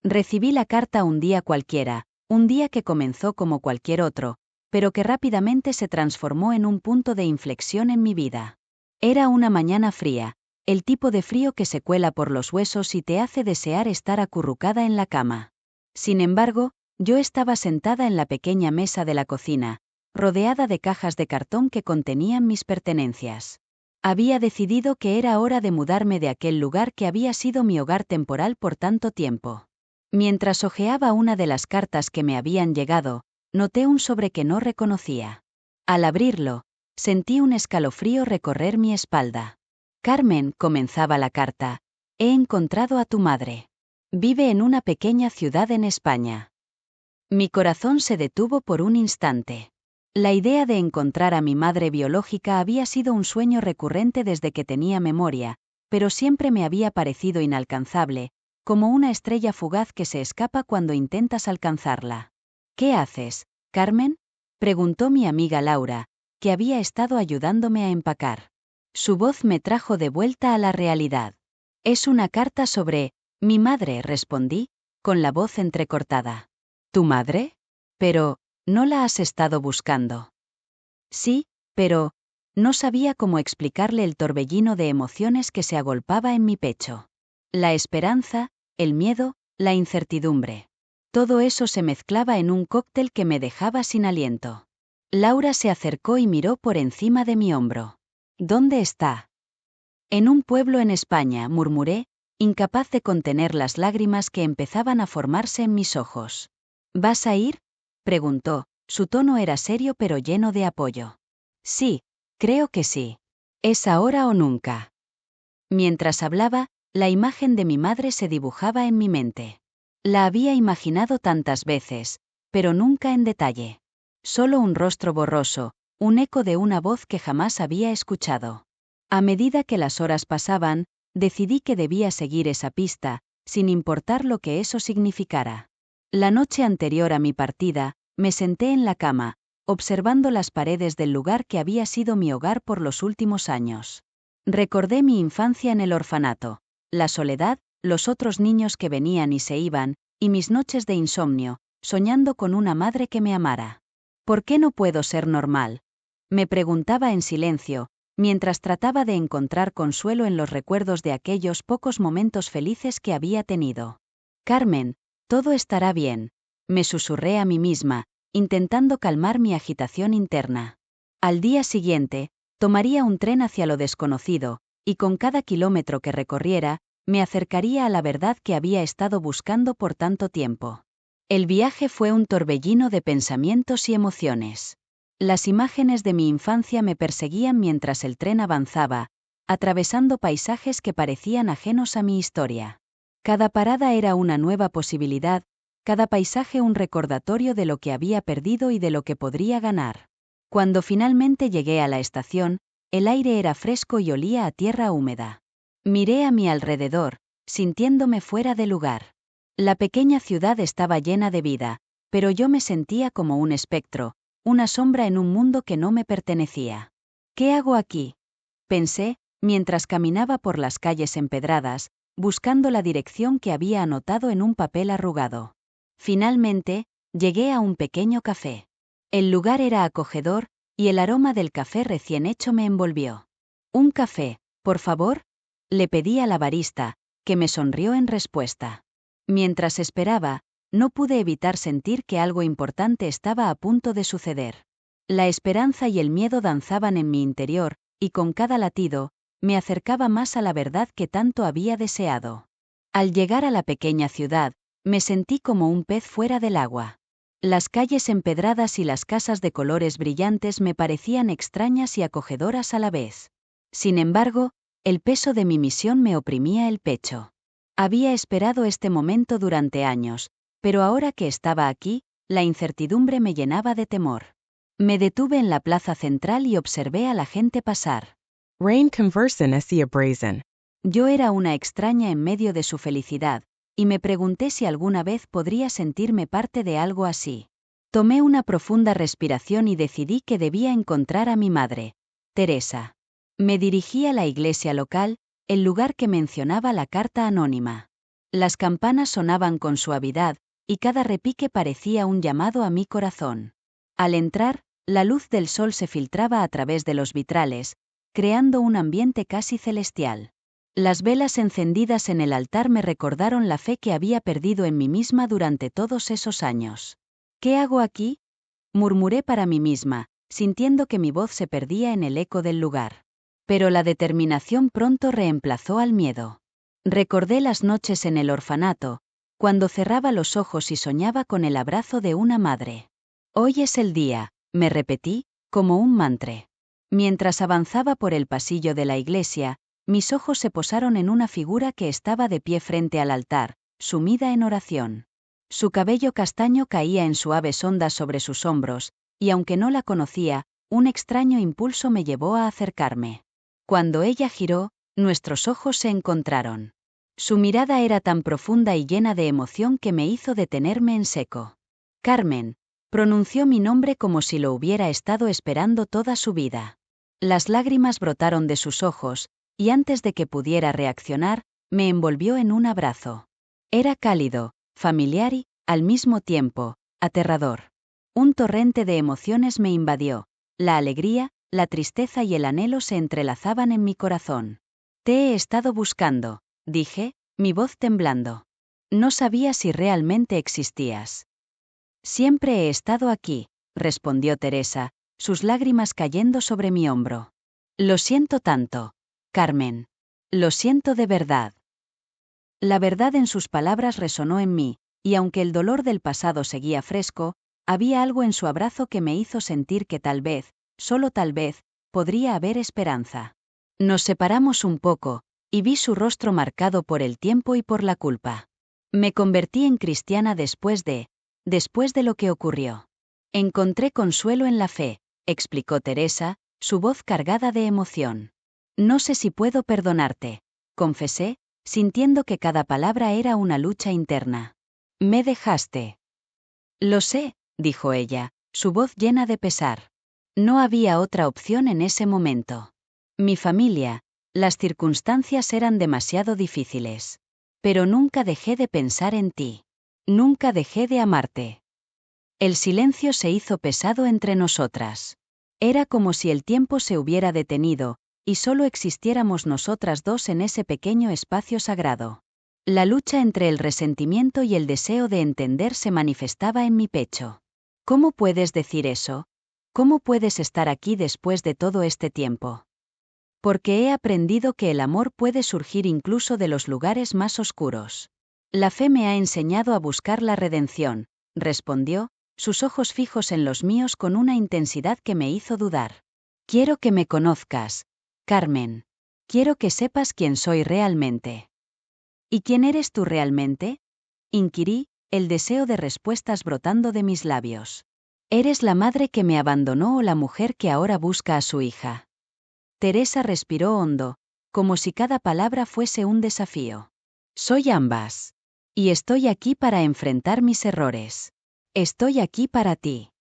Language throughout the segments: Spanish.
Recibí la carta un día cualquiera, un día que comenzó como cualquier otro, pero que rápidamente se transformó en un punto de inflexión en mi vida. Era una mañana fría, el tipo de frío que se cuela por los huesos y te hace desear estar acurrucada en la cama. Sin embargo, yo estaba sentada en la pequeña mesa de la cocina, rodeada de cajas de cartón que contenían mis pertenencias. Había decidido que era hora de mudarme de aquel lugar que había sido mi hogar temporal por tanto tiempo. Mientras hojeaba una de las cartas que me habían llegado, noté un sobre que no reconocía. Al abrirlo, sentí un escalofrío recorrer mi espalda. Carmen, comenzaba la carta, he encontrado a tu madre. Vive en una pequeña ciudad en España. Mi corazón se detuvo por un instante. La idea de encontrar a mi madre biológica había sido un sueño recurrente desde que tenía memoria, pero siempre me había parecido inalcanzable, como una estrella fugaz que se escapa cuando intentas alcanzarla. ¿Qué haces, Carmen?, preguntó mi amiga Laura, que había estado ayudándome a empacar. Su voz me trajo de vuelta a la realidad. Es una carta sobre mi madre, respondí, con la voz entrecortada. ¿Tu madre? Pero, ¿no la has estado buscando? Sí, pero no sabía cómo explicarle el torbellino de emociones que se agolpaba en mi pecho. La esperanza, el miedo, la incertidumbre. Todo eso se mezclaba en un cóctel que me dejaba sin aliento. Laura se acercó y miró por encima de mi hombro. ¿Dónde está? En un pueblo en España, murmuré, incapaz de contener las lágrimas que empezaban a formarse en mis ojos. ¿Vas a ir?, preguntó, su tono era serio pero lleno de apoyo. Sí, creo que sí. Es ahora o nunca. Mientras hablaba, la imagen de mi madre se dibujaba en mi mente. La había imaginado tantas veces, pero nunca en detalle. Solo un rostro borroso, un eco de una voz que jamás había escuchado. A medida que las horas pasaban, decidí que debía seguir esa pista, sin importar lo que eso significara. La noche anterior a mi partida, me senté en la cama, observando las paredes del lugar que había sido mi hogar por los últimos años. Recordé mi infancia en el orfanato, la soledad, los otros niños que venían y se iban, y mis noches de insomnio, soñando con una madre que me amara. ¿Por qué no puedo ser normal?, me preguntaba en silencio, mientras trataba de encontrar consuelo en los recuerdos de aquellos pocos momentos felices que había tenido. Carmen, todo estará bien, me susurré a mí misma, intentando calmar mi agitación interna. Al día siguiente, tomaría un tren hacia lo desconocido, y con cada kilómetro que recorriera, me acercaría a la verdad que había estado buscando por tanto tiempo. El viaje fue un torbellino de pensamientos y emociones. Las imágenes de mi infancia me perseguían mientras el tren avanzaba, atravesando paisajes que parecían ajenos a mi historia. Cada parada era una nueva posibilidad, cada paisaje un recordatorio de lo que había perdido y de lo que podría ganar. Cuando finalmente llegué a la estación, el aire era fresco y olía a tierra húmeda. Miré a mi alrededor, sintiéndome fuera de lugar. La pequeña ciudad estaba llena de vida, pero yo me sentía como un espectro, una sombra en un mundo que no me pertenecía. ¿Qué hago aquí?, pensé, mientras caminaba por las calles empedradas, buscando la dirección que había anotado en un papel arrugado. Finalmente, llegué a un pequeño café. El lugar era acogedor, y el aroma del café recién hecho me envolvió. «¿Un café, por favor?», le pedí a la barista, que me sonrió en respuesta. Mientras esperaba, no pude evitar sentir que algo importante estaba a punto de suceder. La esperanza y el miedo danzaban en mi interior, y con cada latido, me acercaba más a la verdad que tanto había deseado. Al llegar a la pequeña ciudad, me sentí como un pez fuera del agua. Las calles empedradas y las casas de colores brillantes me parecían extrañas y acogedoras a la vez. Sin embargo, el peso de mi misión me oprimía el pecho. Había esperado este momento durante años, pero ahora que estaba aquí, la incertidumbre me llenaba de temor. Me detuve en la plaza central y observé a la gente pasar. Rain conversen hacia brazen. Yo era una extraña en medio de su felicidad, y me pregunté si alguna vez podría sentirme parte de algo así. Tomé una profunda respiración y decidí que debía encontrar a mi madre, Teresa. Me dirigí a la iglesia local, el lugar que mencionaba la carta anónima. Las campanas sonaban con suavidad, y cada repique parecía un llamado a mi corazón. Al entrar, la luz del sol se filtraba a través de los vitrales, creando un ambiente casi celestial. Las velas encendidas en el altar me recordaron la fe que había perdido en mí misma durante todos esos años. ¿Qué hago aquí?, murmuré para mí misma, sintiendo que mi voz se perdía en el eco del lugar. Pero la determinación pronto reemplazó al miedo. Recordé las noches en el orfanato, cuando cerraba los ojos y soñaba con el abrazo de una madre. Hoy es el día, me repetí, como un mantra. Mientras avanzaba por el pasillo de la iglesia, mis ojos se posaron en una figura que estaba de pie frente al altar, sumida en oración. Su cabello castaño caía en suaves ondas sobre sus hombros, y aunque no la conocía, un extraño impulso me llevó a acercarme. Cuando ella giró, nuestros ojos se encontraron. Su mirada era tan profunda y llena de emoción que me hizo detenerme en seco. Carmen, pronunció mi nombre como si lo hubiera estado esperando toda su vida. Las lágrimas brotaron de sus ojos, y antes de que pudiera reaccionar, me envolvió en un abrazo. Era cálido, familiar y, al mismo tiempo, aterrador. Un torrente de emociones me invadió. La alegría, la tristeza y el anhelo se entrelazaban en mi corazón. Te he estado buscando, dije, mi voz temblando. No sabía si realmente existías. Siempre he estado aquí, respondió Teresa, sus lágrimas cayendo sobre mi hombro. Lo siento tanto, Carmen. Lo siento de verdad. La verdad en sus palabras resonó en mí, y aunque el dolor del pasado seguía fresco, había algo en su abrazo que me hizo sentir que tal vez, solo tal vez, podría haber esperanza. Nos separamos un poco, y vi su rostro marcado por el tiempo y por la culpa. Me convertí en cristiana después de lo que ocurrió. Encontré consuelo en la fe, explicó Teresa, su voz cargada de emoción. No sé si puedo perdonarte, confesé, sintiendo que cada palabra era una lucha interna. Me dejaste. Lo sé, dijo ella, su voz llena de pesar. No había otra opción en ese momento. Mi familia, las circunstancias eran demasiado difíciles. Pero nunca dejé de pensar en ti. Nunca dejé de amarte. El silencio se hizo pesado entre nosotras. Era como si el tiempo se hubiera detenido, y solo existiéramos nosotras dos en ese pequeño espacio sagrado. La lucha entre el resentimiento y el deseo de entender se manifestaba en mi pecho. ¿Cómo puedes decir eso? ¿Cómo puedes estar aquí después de todo este tiempo? Porque he aprendido que el amor puede surgir incluso de los lugares más oscuros. La fe me ha enseñado a buscar la redención, respondió, sus ojos fijos en los míos con una intensidad que me hizo dudar. Quiero que me conozcas, Carmen. Quiero que sepas quién soy realmente. ¿Y quién eres tú realmente?, inquirí, el deseo de respuestas brotando de mis labios. ¿Eres la madre que me abandonó o la mujer que ahora busca a su hija? Teresa respiró hondo, como si cada palabra fuese un desafío. Soy ambas. Y estoy aquí para enfrentar mis errores. Estoy aquí para ti.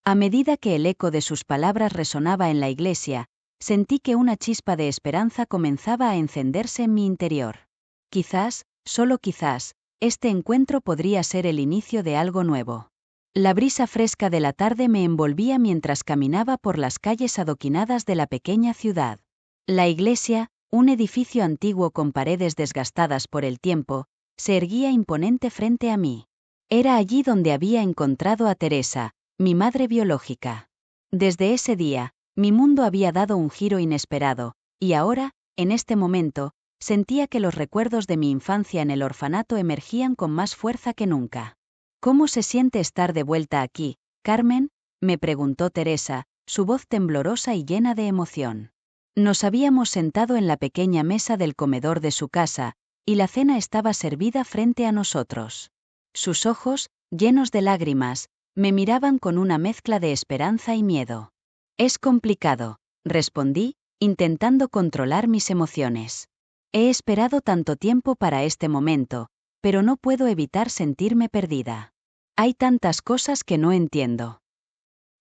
A medida que el eco de sus palabras resonaba en la iglesia, sentí que una chispa de esperanza comenzaba a encenderse en mi interior. Quizás, solo quizás, este encuentro podría ser el inicio de algo nuevo. La brisa fresca de la tarde me envolvía mientras caminaba por las calles adoquinadas de la pequeña ciudad. La iglesia, un edificio antiguo con paredes desgastadas por el tiempo, se erguía imponente frente a mí. Era allí donde había encontrado a Teresa, mi madre biológica. Desde ese día, mi mundo había dado un giro inesperado, y ahora, en este momento, sentía que los recuerdos de mi infancia en el orfanato emergían con más fuerza que nunca. ¿Cómo se siente estar de vuelta aquí, Carmen?, me preguntó Teresa, su voz temblorosa y llena de emoción. Nos habíamos sentado en la pequeña mesa del comedor de su casa, y la cena estaba servida frente a nosotros. Sus ojos, llenos de lágrimas, me miraban con una mezcla de esperanza y miedo. Es complicado, respondí, intentando controlar mis emociones. He esperado tanto tiempo para este momento, pero no puedo evitar sentirme perdida. Hay tantas cosas que no entiendo.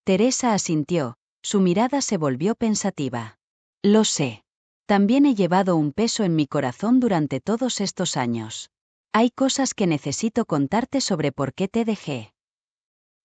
Teresa asintió, su mirada se volvió pensativa. Lo sé. También he llevado un peso en mi corazón durante todos estos años. Hay cosas que necesito contarte sobre por qué te dejé.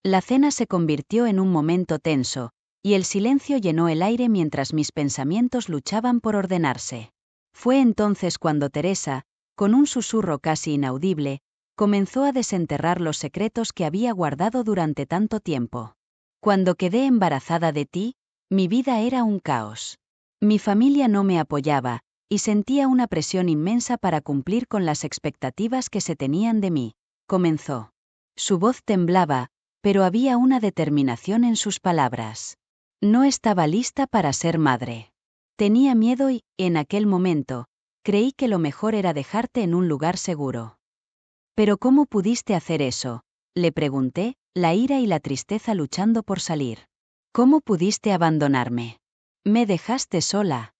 La cena se convirtió en un momento tenso, y el silencio llenó el aire mientras mis pensamientos luchaban por ordenarse. Fue entonces cuando Teresa, con un susurro casi inaudible, comenzó a desenterrar los secretos que había guardado durante tanto tiempo. Cuando quedé embarazada de ti, mi vida era un caos. Mi familia no me apoyaba, y sentía una presión inmensa para cumplir con las expectativas que se tenían de mí. Comenzó. Su voz temblaba, pero había una determinación en sus palabras. No estaba lista para ser madre. Tenía miedo y, en aquel momento, creí que lo mejor era dejarte en un lugar seguro. ¿Pero cómo pudiste hacer eso?, le pregunté, la ira y la tristeza luchando por salir. ¿Cómo pudiste abandonarme? Me dejaste sola.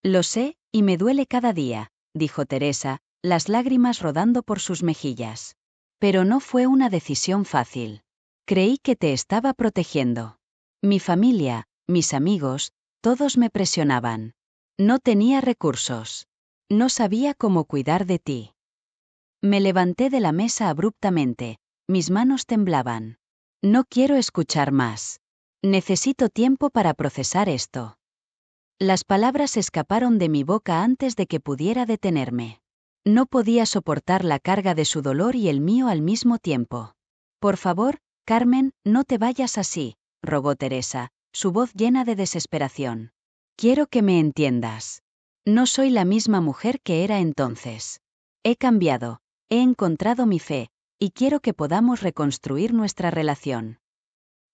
Lo sé, y me duele cada día, dijo Teresa, las lágrimas rodando por sus mejillas. Pero no fue una decisión fácil. Creí que te estaba protegiendo. Mi familia, mis amigos, todos me presionaban. No tenía recursos. No sabía cómo cuidar de ti. Me levanté de la mesa abruptamente, mis manos temblaban. No quiero escuchar más. Necesito tiempo para procesar esto. Las palabras escaparon de mi boca antes de que pudiera detenerme. No podía soportar la carga de su dolor y el mío al mismo tiempo. Por favor, Carmen, no te vayas así, rogó Teresa, su voz llena de desesperación. Quiero que me entiendas. No soy la misma mujer que era entonces. He cambiado, he encontrado mi fe, y quiero que podamos reconstruir nuestra relación.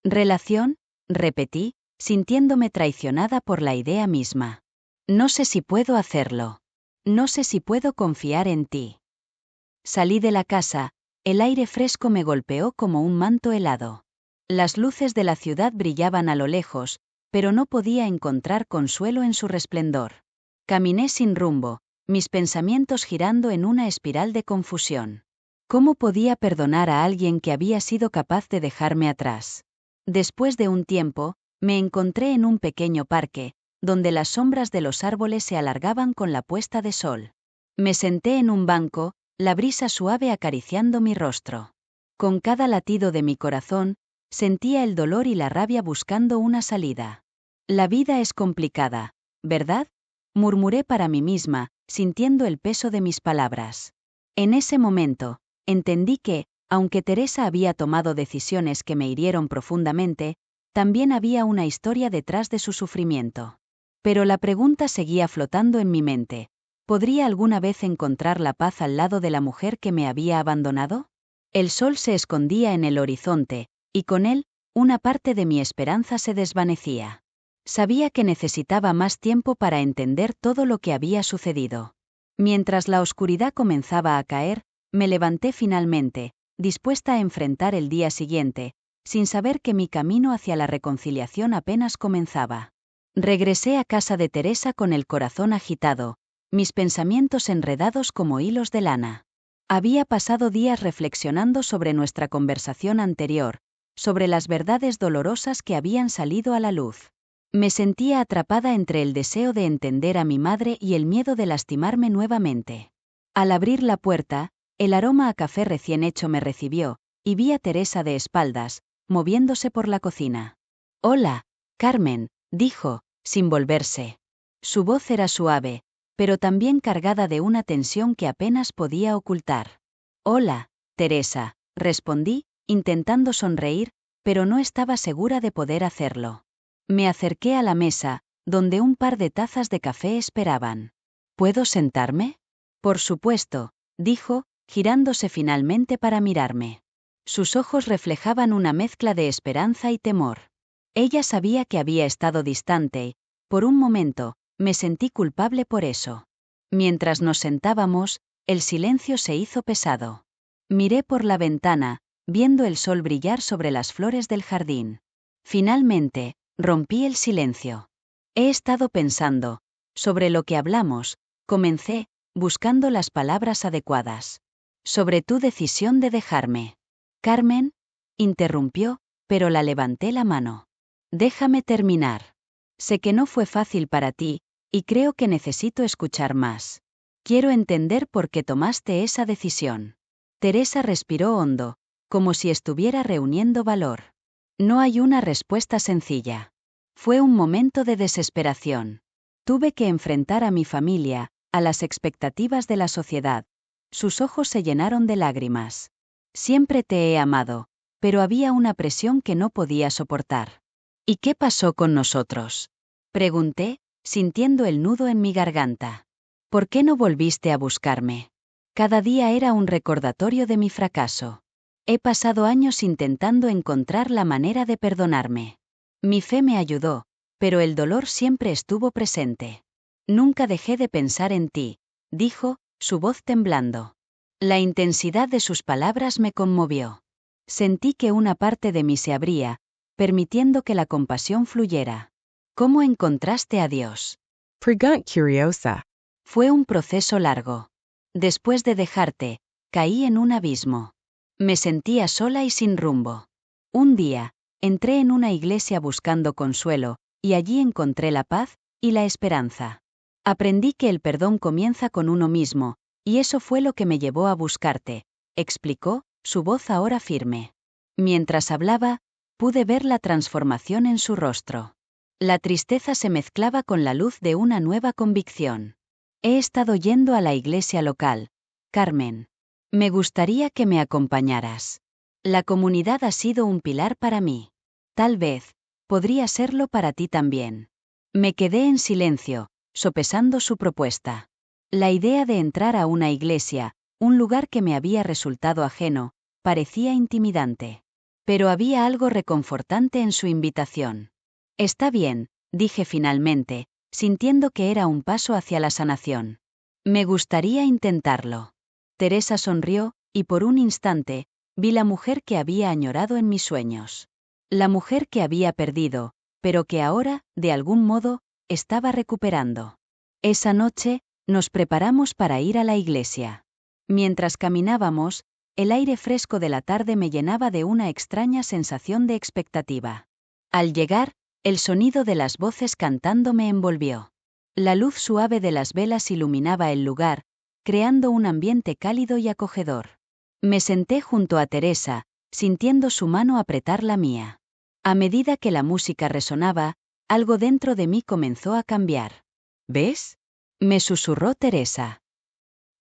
¿Relación?, repetí, sintiéndome traicionada por la idea misma. No sé si puedo hacerlo. No sé si puedo confiar en ti. Salí de la casa, el aire fresco me golpeó como un manto helado. Las luces de la ciudad brillaban a lo lejos, pero no podía encontrar consuelo en su resplendor. Caminé sin rumbo, mis pensamientos girando en una espiral de confusión. ¿Cómo podía perdonar a alguien que había sido capaz de dejarme atrás? Después de un tiempo, me encontré en un pequeño parque, donde las sombras de los árboles se alargaban con la puesta de sol. Me senté en un banco, la brisa suave acariciando mi rostro. Con cada latido de mi corazón, sentía el dolor y la rabia buscando una salida. La vida es complicada, ¿verdad?, murmuré para mí misma, sintiendo el peso de mis palabras. En ese momento, entendí que, aunque Teresa había tomado decisiones que me hirieron profundamente, también había una historia detrás de su sufrimiento. Pero la pregunta seguía flotando en mi mente. ¿Podría alguna vez encontrar la paz al lado de la mujer que me había abandonado? El sol se escondía en el horizonte, y con él, una parte de mi esperanza se desvanecía. Sabía que necesitaba más tiempo para entender todo lo que había sucedido. Mientras la oscuridad comenzaba a caer, me levanté finalmente, dispuesta a enfrentar el día siguiente, sin saber que mi camino hacia la reconciliación apenas comenzaba. Regresé a casa de Teresa con el corazón agitado, mis pensamientos enredados como hilos de lana. Había pasado días reflexionando sobre nuestra conversación anterior, sobre las verdades dolorosas que habían salido a la luz. Me sentía atrapada entre el deseo de entender a mi madre y el miedo de lastimarme nuevamente. Al abrir la puerta, el aroma a café recién hecho me recibió, y vi a Teresa de espaldas, moviéndose por la cocina. «Hola, Carmen», dijo, sin volverse. Su voz era suave, pero también cargada de una tensión que apenas podía ocultar. «Hola, Teresa», respondí, intentando sonreír, pero no estaba segura de poder hacerlo. Me acerqué a la mesa, donde un par de tazas de café esperaban. «¿Puedo sentarme?». «Por supuesto», dijo, girándose finalmente para mirarme. Sus ojos reflejaban una mezcla de esperanza y temor. Ella sabía que había estado distante y, por un momento, me sentí culpable por eso. Mientras nos sentábamos, el silencio se hizo pesado. Miré por la ventana, viendo el sol brillar sobre las flores del jardín. Finalmente, rompí el silencio. «He estado pensando sobre lo que hablamos», comencé, buscando las palabras adecuadas. «Sobre tu decisión de dejarme». «Carmen», interrumpió, pero la levanté la mano. «Déjame terminar. Sé que no fue fácil para ti, y creo que necesito escuchar más. Quiero entender por qué tomaste esa decisión. Teresa respiró hondo, como si estuviera reuniendo valor. No hay una respuesta sencilla. Fue un momento de desesperación. Tuve que enfrentar a mi familia, a las expectativas de la sociedad. Sus ojos se llenaron de lágrimas. Siempre te he amado, pero había una presión que no podía soportar. ¿Y qué pasó con nosotros? Pregunté, sintiendo el nudo en mi garganta. ¿Por qué no volviste a buscarme? Cada día era un recordatorio de mi fracaso. He pasado años intentando encontrar la manera de perdonarme. Mi fe me ayudó, pero el dolor siempre estuvo presente. Nunca dejé de pensar en ti, dijo, su voz temblando. La intensidad de sus palabras me conmovió. Sentí que una parte de mí se abría, permitiendo que la compasión fluyera. ¿Cómo encontraste a Dios? Pregunt curiosa. Fue un proceso largo. Después de dejarte, caí en un abismo. Me sentía sola y sin rumbo. Un día, entré en una iglesia buscando consuelo, y allí encontré la paz y la esperanza. Aprendí que el perdón comienza con uno mismo, y eso fue lo que me llevó a buscarte, explicó, su voz ahora firme. Mientras hablaba, pude ver la transformación en su rostro. La tristeza se mezclaba con la luz de una nueva convicción. He estado yendo a la iglesia local, Carmen. Me gustaría que me acompañaras. La comunidad ha sido un pilar para mí. Tal vez, podría serlo para ti también. Me quedé en silencio, sopesando su propuesta. La idea de entrar a una iglesia, un lugar que me había resultado ajeno, parecía intimidante. Pero había algo reconfortante en su invitación. Está bien, dije finalmente, sintiendo que era un paso hacia la sanación. Me gustaría intentarlo. Teresa sonrió, y por un instante, vi la mujer que había añorado en mis sueños. La mujer que había perdido, pero que ahora, de algún modo, estaba recuperando. Esa noche, nos preparamos para ir a la iglesia. Mientras caminábamos, el aire fresco de la tarde me llenaba de una extraña sensación de expectativa. Al llegar, el sonido de las voces cantando me envolvió. La luz suave de las velas iluminaba el lugar, creando un ambiente cálido y acogedor. Me senté junto a Teresa, sintiendo su mano apretar la mía. A medida que la música resonaba, algo dentro de mí comenzó a cambiar. ¿Ves? Me susurró Teresa.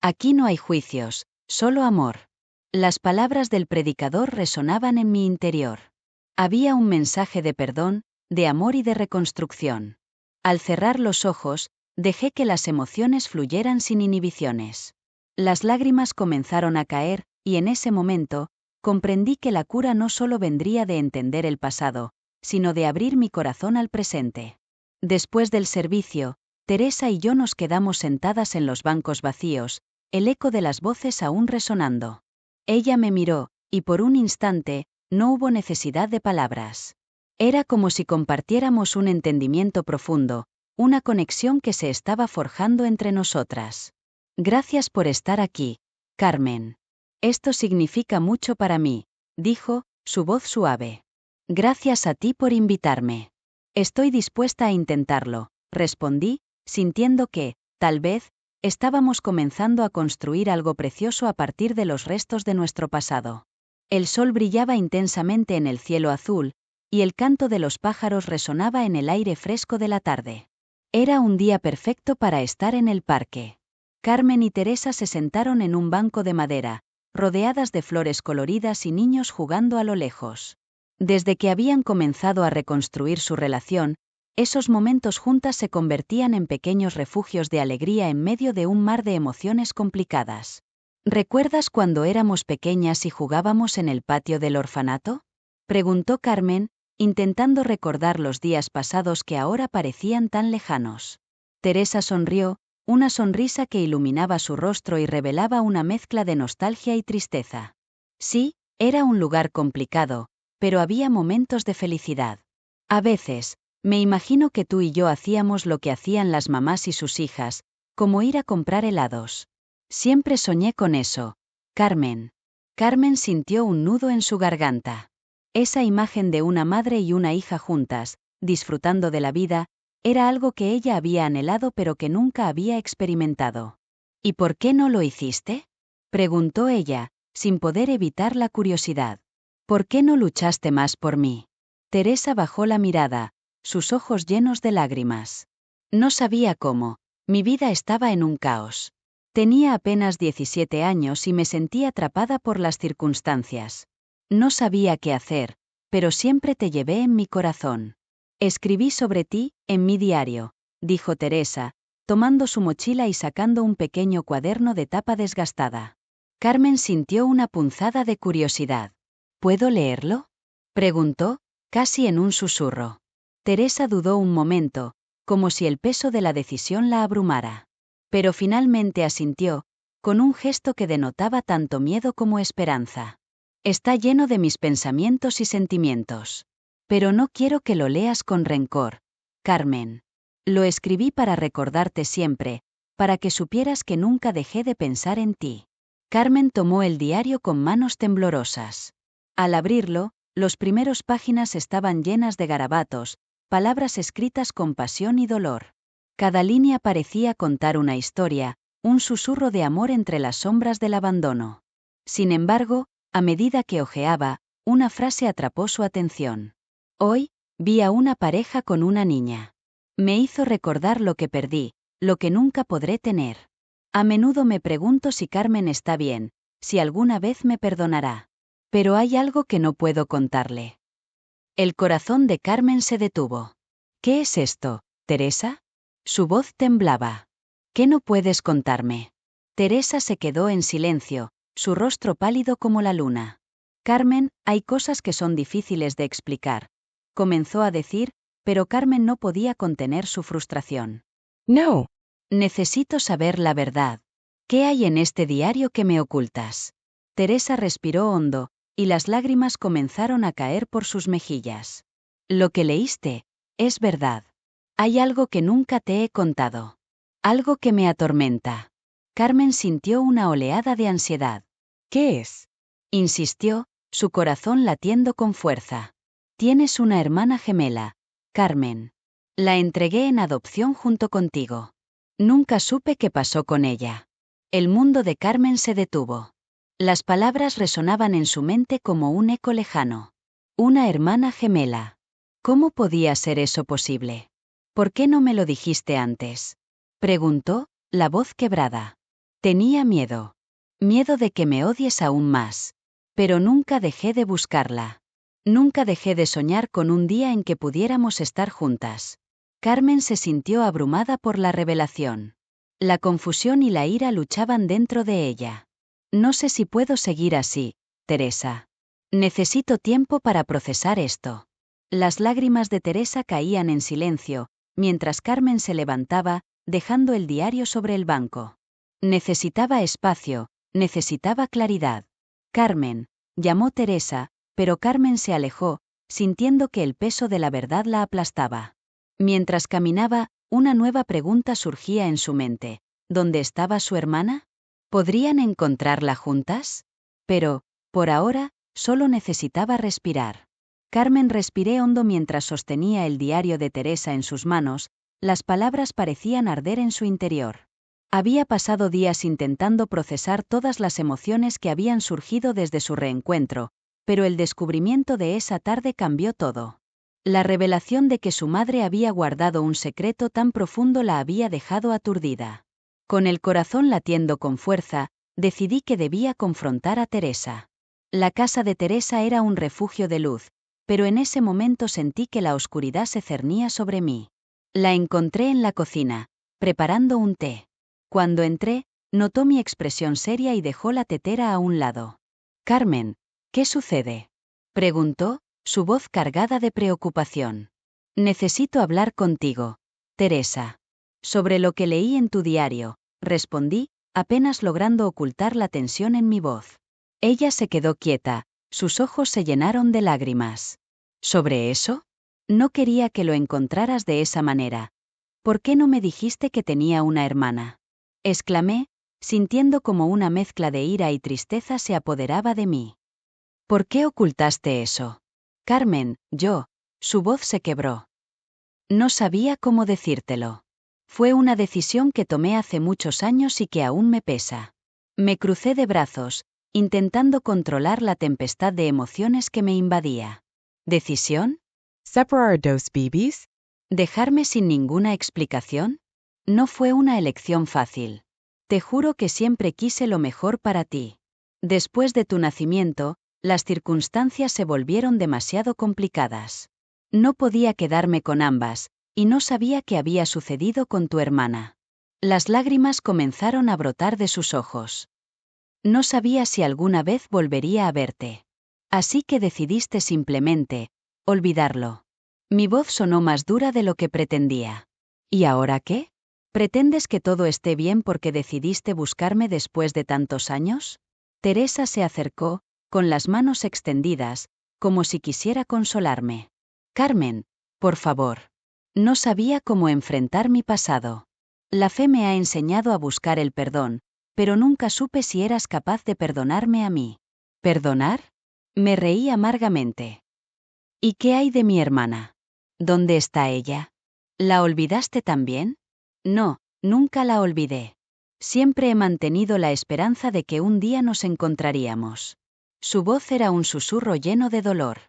Aquí no hay juicios, solo amor. Las palabras del predicador resonaban en mi interior. Había un mensaje de perdón, de amor y de reconstrucción. Al cerrar los ojos, dejé que las emociones fluyeran sin inhibiciones. Las lágrimas comenzaron a caer, y en ese momento, comprendí que la cura no solo vendría de entender el pasado, sino de abrir mi corazón al presente. Después del servicio, Teresa y yo nos quedamos sentadas en los bancos vacíos, el eco de las voces aún resonando. Ella me miró, y por un instante, no hubo necesidad de palabras. Era como si compartiéramos un entendimiento profundo, una conexión que se estaba forjando entre nosotras. Gracias por estar aquí, Carmen. Esto significa mucho para mí, dijo, su voz suave. Gracias a ti por invitarme. Estoy dispuesta a intentarlo, respondí, sintiendo que, tal vez, estábamos comenzando a construir algo precioso a partir de los restos de nuestro pasado. El sol brillaba intensamente en el cielo azul, y el canto de los pájaros resonaba en el aire fresco de la tarde. Era un día perfecto para estar en el parque. Carmen y Teresa se sentaron en un banco de madera, rodeadas de flores coloridas y niños jugando a lo lejos. Desde que habían comenzado a reconstruir su relación, esos momentos juntas se convertían en pequeños refugios de alegría en medio de un mar de emociones complicadas. ¿Recuerdas cuando éramos pequeñas y jugábamos en el patio del orfanato? Preguntó Carmen, intentando recordar los días pasados que ahora parecían tan lejanos. Teresa sonrió, una sonrisa que iluminaba su rostro y revelaba una mezcla de nostalgia y tristeza. Sí, era un lugar complicado, pero había momentos de felicidad. A veces, me imagino que tú y yo hacíamos lo que hacían las mamás y sus hijas, como ir a comprar helados. Siempre soñé con eso, Carmen. Carmen sintió un nudo en su garganta. Esa imagen de una madre y una hija juntas, disfrutando de la vida, era algo que ella había anhelado pero que nunca había experimentado. ¿Y por qué no lo hiciste? Preguntó ella, sin poder evitar la curiosidad. ¿Por qué no luchaste más por mí? Teresa bajó la mirada, sus ojos llenos de lágrimas. No sabía cómo. Mi vida estaba en un caos. Tenía apenas 17 años y me sentí atrapada por las circunstancias. No sabía qué hacer, pero siempre te llevé en mi corazón. Escribí sobre ti, en mi diario, dijo Teresa, tomando su mochila y sacando un pequeño cuaderno de tapa desgastada. Carmen sintió una punzada de curiosidad. ¿Puedo leerlo? Preguntó, casi en un susurro. Teresa dudó un momento, como si el peso de la decisión la abrumara. Pero finalmente asintió, con un gesto que denotaba tanto miedo como esperanza. Está lleno de mis pensamientos y sentimientos. Pero no quiero que lo leas con rencor, Carmen. Lo escribí para recordarte siempre, para que supieras que nunca dejé de pensar en ti. Carmen tomó el diario con manos temblorosas. Al abrirlo, las primeras páginas estaban llenas de garabatos, palabras escritas con pasión y dolor. Cada línea parecía contar una historia, un susurro de amor entre las sombras del abandono. Sin embargo, a medida que hojeaba, una frase atrapó su atención. Hoy, vi a una pareja con una niña. Me hizo recordar lo que perdí, lo que nunca podré tener. A menudo me pregunto si Carmen está bien, si alguna vez me perdonará. Pero hay algo que no puedo contarle. El corazón de Carmen se detuvo. ¿Qué es esto, Teresa? Su voz temblaba. ¿Qué no puedes contarme? Teresa se quedó en silencio, su rostro pálido como la luna. Carmen, hay cosas que son difíciles de explicar, comenzó a decir, pero Carmen no podía contener su frustración. No. Necesito saber la verdad. ¿Qué hay en este diario que me ocultas? Teresa respiró hondo, y las lágrimas comenzaron a caer por sus mejillas. Lo que leíste, es verdad. Hay algo que nunca te he contado. Algo que me atormenta. Carmen sintió una oleada de ansiedad. ¿Qué es? Insistió, su corazón latiendo con fuerza. Tienes una hermana gemela, Carmen. La entregué en adopción junto contigo. Nunca supe qué pasó con ella. El mundo de Carmen se detuvo. Las palabras resonaban en su mente como un eco lejano. Una hermana gemela. ¿Cómo podía ser eso posible? ¿Por qué no me lo dijiste antes? Preguntó, la voz quebrada. Tenía miedo. Miedo de que me odies aún más. Pero nunca dejé de buscarla. Nunca dejé de soñar con un día en que pudiéramos estar juntas. Carmen se sintió abrumada por la revelación. La confusión y la ira luchaban dentro de ella. No sé si puedo seguir así, Teresa. Necesito tiempo para procesar esto. Las lágrimas de Teresa caían en silencio, mientras Carmen se levantaba, dejando el diario sobre el banco. Necesitaba espacio, necesitaba claridad. Carmen, llamó Teresa, pero Carmen se alejó, sintiendo que el peso de la verdad la aplastaba. Mientras caminaba, una nueva pregunta surgía en su mente. ¿Dónde estaba su hermana? ¿Podrían encontrarla juntas? Pero, por ahora, solo necesitaba respirar. Carmen respiró hondo mientras sostenía el diario de Teresa en sus manos, las palabras parecían arder en su interior. Había pasado días intentando procesar todas las emociones que habían surgido desde su reencuentro, pero el descubrimiento de esa tarde cambió todo. La revelación de que su madre había guardado un secreto tan profundo la había dejado aturdida. Con el corazón latiendo con fuerza, decidí que debía confrontar a Teresa. La casa de Teresa era un refugio de luz, pero en ese momento sentí que la oscuridad se cernía sobre mí. La encontré en la cocina, preparando un té. Cuando entré, notó mi expresión seria y dejó la tetera a un lado. «Carmen, ¿qué sucede?», preguntó, su voz cargada de preocupación. «Necesito hablar contigo, Teresa. Sobre lo que leí en tu diario», respondí, apenas logrando ocultar la tensión en mi voz. Ella se quedó quieta, sus ojos se llenaron de lágrimas. «¿Sobre eso? No quería que lo encontraras de esa manera. ¿Por qué no me dijiste que tenía una hermana?», exclamé, sintiendo como una mezcla de ira y tristeza se apoderaba de mí. «¿Por qué ocultaste eso? Carmen, su voz se quebró. No sabía cómo decírtelo. Fue una decisión que tomé hace muchos años y que aún me pesa. Me crucé de brazos, intentando controlar la tempestad de emociones que me invadía. ¿Decisión? Separar dos bebés? ¿Dejarme sin ninguna explicación? No fue una elección fácil. Te juro que siempre quise lo mejor para ti. Después de tu nacimiento, las circunstancias se volvieron demasiado complicadas. No podía quedarme con ambas, y no sabía qué había sucedido con tu hermana. Las lágrimas comenzaron a brotar de sus ojos. No sabía si alguna vez volvería a verte. Así que decidiste simplemente olvidarlo. Mi voz sonó más dura de lo que pretendía. ¿Y ahora qué? ¿Pretendes que todo esté bien porque decidiste buscarme después de tantos años? Teresa se acercó, con las manos extendidas, como si quisiera consolarme. Carmen, por favor. No sabía cómo enfrentar mi pasado. La fe me ha enseñado a buscar el perdón, pero nunca supe si eras capaz de perdonarme a mí. ¿Perdonar? Me reí amargamente. ¿Y qué hay de mi hermana? ¿Dónde está ella? ¿La olvidaste también? No, nunca la olvidé. Siempre he mantenido la esperanza de que un día nos encontraríamos. Su voz era un susurro lleno de dolor.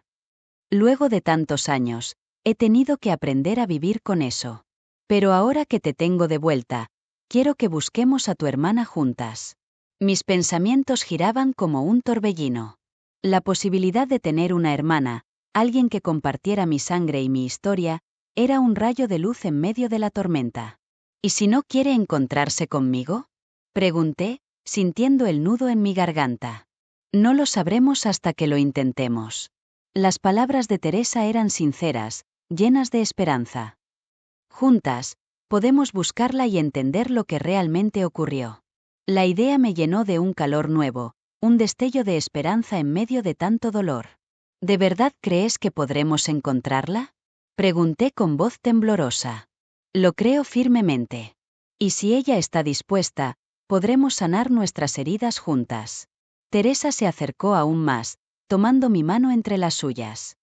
Luego de tantos años, he tenido que aprender a vivir con eso. Pero ahora que te tengo de vuelta, quiero que busquemos a tu hermana juntas. Mis pensamientos giraban como un torbellino. La posibilidad de tener una hermana, alguien que compartiera mi sangre y mi historia, era un rayo de luz en medio de la tormenta. ¿Y si no quiere encontrarse conmigo? Pregunté, sintiendo el nudo en mi garganta. No lo sabremos hasta que lo intentemos. Las palabras de Teresa eran sinceras, llenas de esperanza. Juntas, podemos buscarla y entender lo que realmente ocurrió. La idea me llenó de un calor nuevo, un destello de esperanza en medio de tanto dolor. ¿De verdad crees que podremos encontrarla? Pregunté con voz temblorosa. Lo creo firmemente. Y si ella está dispuesta, podremos sanar nuestras heridas juntas. Teresa se acercó aún más, tomando mi mano entre las suyas.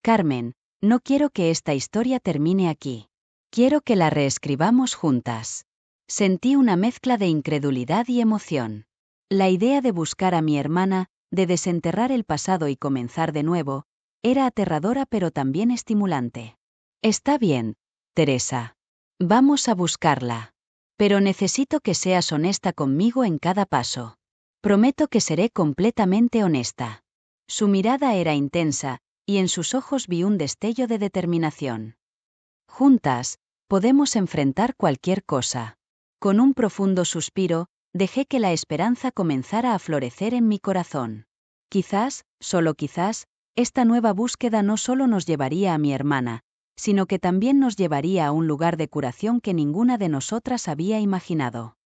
Carmen, no quiero que esta historia termine aquí. Quiero que la reescribamos juntas. Sentí una mezcla de incredulidad y emoción. La idea de buscar a mi hermana, de desenterrar el pasado y comenzar de nuevo, era aterradora pero también estimulante. Está bien, Teresa. Vamos a buscarla. Pero necesito que seas honesta conmigo en cada paso. Prometo que seré completamente honesta. Su mirada era intensa, y en sus ojos vi un destello de determinación. Juntas, podemos enfrentar cualquier cosa. Con un profundo suspiro, dejé que la esperanza comenzara a florecer en mi corazón. Quizás, solo quizás, esta nueva búsqueda no solo nos llevaría a mi hermana, sino que también nos llevaría a un lugar de curación que ninguna de nosotras había imaginado.